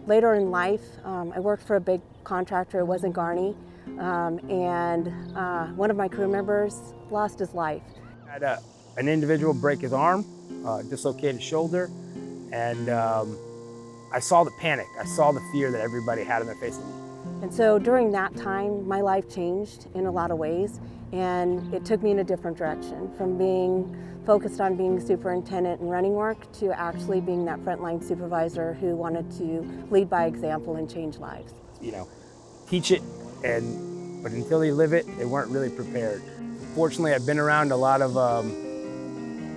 Later in life, I worked for a big contractor. It wasn't Garney, and one of my crew members lost his life. I had an individual break his arm, dislocate his shoulder, and I saw the panic. I saw the fear that everybody had on their faces. And so during that time, my life changed in a lot of ways, and it took me in a different direction, from being focused on being superintendent and running work to actually being that frontline supervisor who wanted to lead by example and change lives. You know, teach it, but until they live it, they weren't really prepared. Fortunately, I've been around a lot of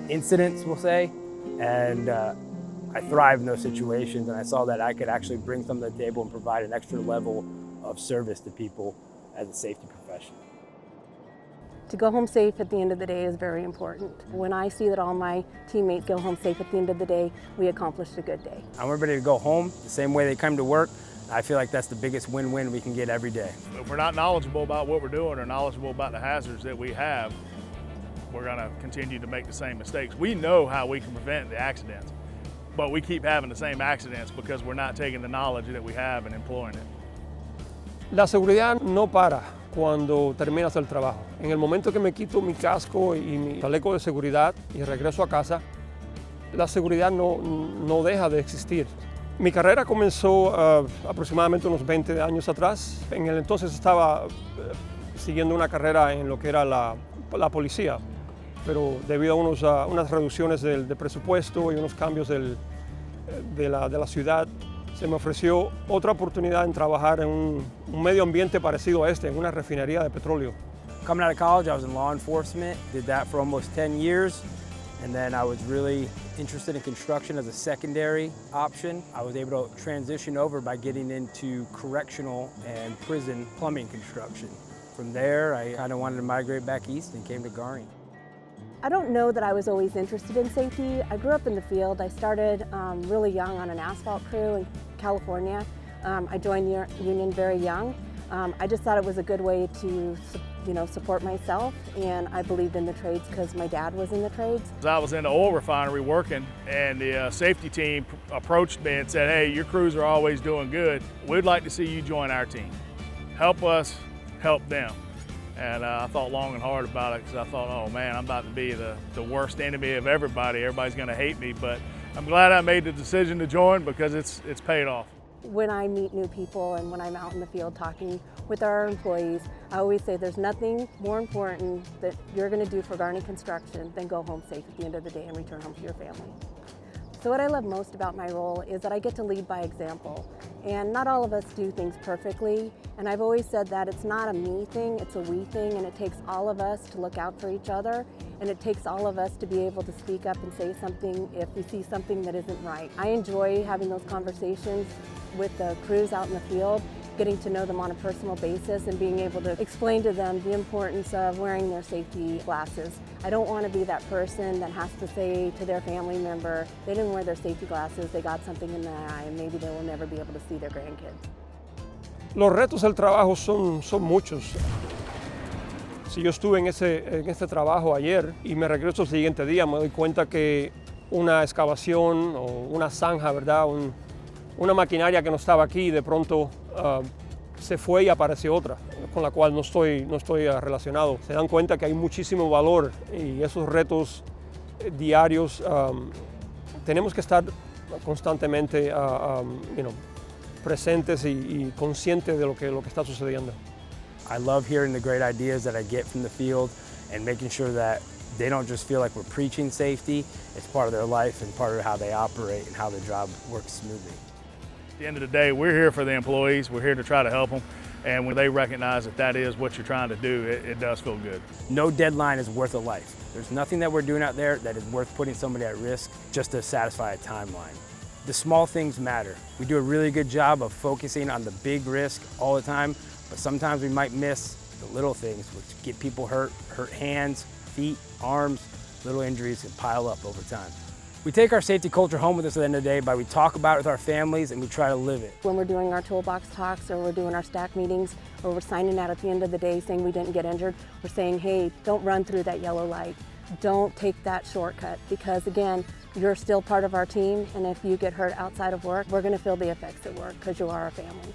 incidents, we'll say, and I thrive in those situations, and I saw that I could actually bring something to the table and provide an extra level of service to people as a safety professional. To go home safe at the end of the day is very important. When I see that all my teammates go home safe at the end of the day, we accomplished a good day. I want everybody to go home the same way they come to work. I feel like that's the biggest win-win we can get every day. If we're not knowledgeable about what we're doing or knowledgeable about the hazards that we have, we're gonna continue to make the same mistakes. We know how we can prevent the accidents, but we keep having the same accidents because we're not taking the knowledge that we have and employing it. La seguridad no para cuando terminas el trabajo. En el momento que me quito mi casco y mi chaleco de seguridad y regreso a casa, la seguridad no deja de existir. Mi carrera comenzó aproximadamente unos 20 años atrás. En el entonces estaba siguiendo una carrera en lo que era la policía, pero debido a unas reducciones del presupuesto y unos cambios de la ciudad, se me ofreció otra oportunidad en trabajar en un medio ambiente parecido a este, en una refinería de petróleo. Coming out of college, I was in law enforcement, did that for almost 10 years, and then I was really interested in construction as a secondary option. I was able to transition over by getting into correctional and prison plumbing construction. From there, I kind of wanted to migrate back east and came to Garney. I don't know that I was always interested in safety. I grew up in the field. I started really young on an asphalt crew in California. I joined the union very young. I just thought it was a good way to support myself, and I believed in the trades because my dad was in the trades. I was in the oil refinery working, and the safety team approached me and said, "Hey, your crews are always doing good. We'd like to see you join our team. Help us, help them." And I thought long and hard about it because I thought, oh man, I'm about to be the worst enemy of everybody. Everybody's gonna hate me, but I'm glad I made the decision to join because it's paid off. When I meet new people and when I'm out in the field talking with our employees, I always say there's nothing more important that you're gonna do for Garney Construction than go home safe at the end of the day and return home to your family. So what I love most about my role is that I get to lead by example. And not all of us do things perfectly. And I've always said that it's not a me thing, it's a we thing, and it takes all of us to look out for each other. And it takes all of us to be able to speak up and say something if we see something that isn't right. I enjoy having those conversations with the crews out in the field, getting to know them on a personal basis and being able to explain to them the importance of wearing their safety glasses. I don't want to be that person that has to say to their family member, they didn't wear their safety glasses, they got something in their eye, and maybe they will never be able to see their grandkids. Los retos del trabajo son muchos. Si yo estuve en este trabajo ayer y me regreso el siguiente día, me doy cuenta que una excavación o una zanja, ¿verdad? Una maquinaria que no estaba aquí, de pronto se fue y apareció otra, con la cual no estoy relacionado. Se dan cuenta que hay muchísimo valor y esos retos diarios tenemos que estar constantemente presentes y conscientes de lo que está sucediendo. I love hearing the great ideas that I get from the field and making sure that they don't just feel like we're preaching safety, it's part of their life and part of how they operate and how their job works smoothly. At the end of the day, we're here for the employees, we're here to try to help them, and when they recognize that is what you're trying to do, it does feel good. No deadline is worth a life. There's nothing that we're doing out there that is worth putting somebody at risk just to satisfy a timeline. The small things matter. We do a really good job of focusing on the big risk all the time, but sometimes we might miss the little things which get people hurt hands, feet, arms, little injuries can pile up over time. We take our safety culture home with us at the end of the day we talk about it with our families and we try to live it. When we're doing our toolbox talks or we're doing our stack meetings or we're signing out at the end of the day saying we didn't get injured, we're saying, hey, don't run through that yellow light. don't take that shortcut because, again, you're still part of our team, and if you get hurt outside of work, we're going to feel the effects at work because you are a family.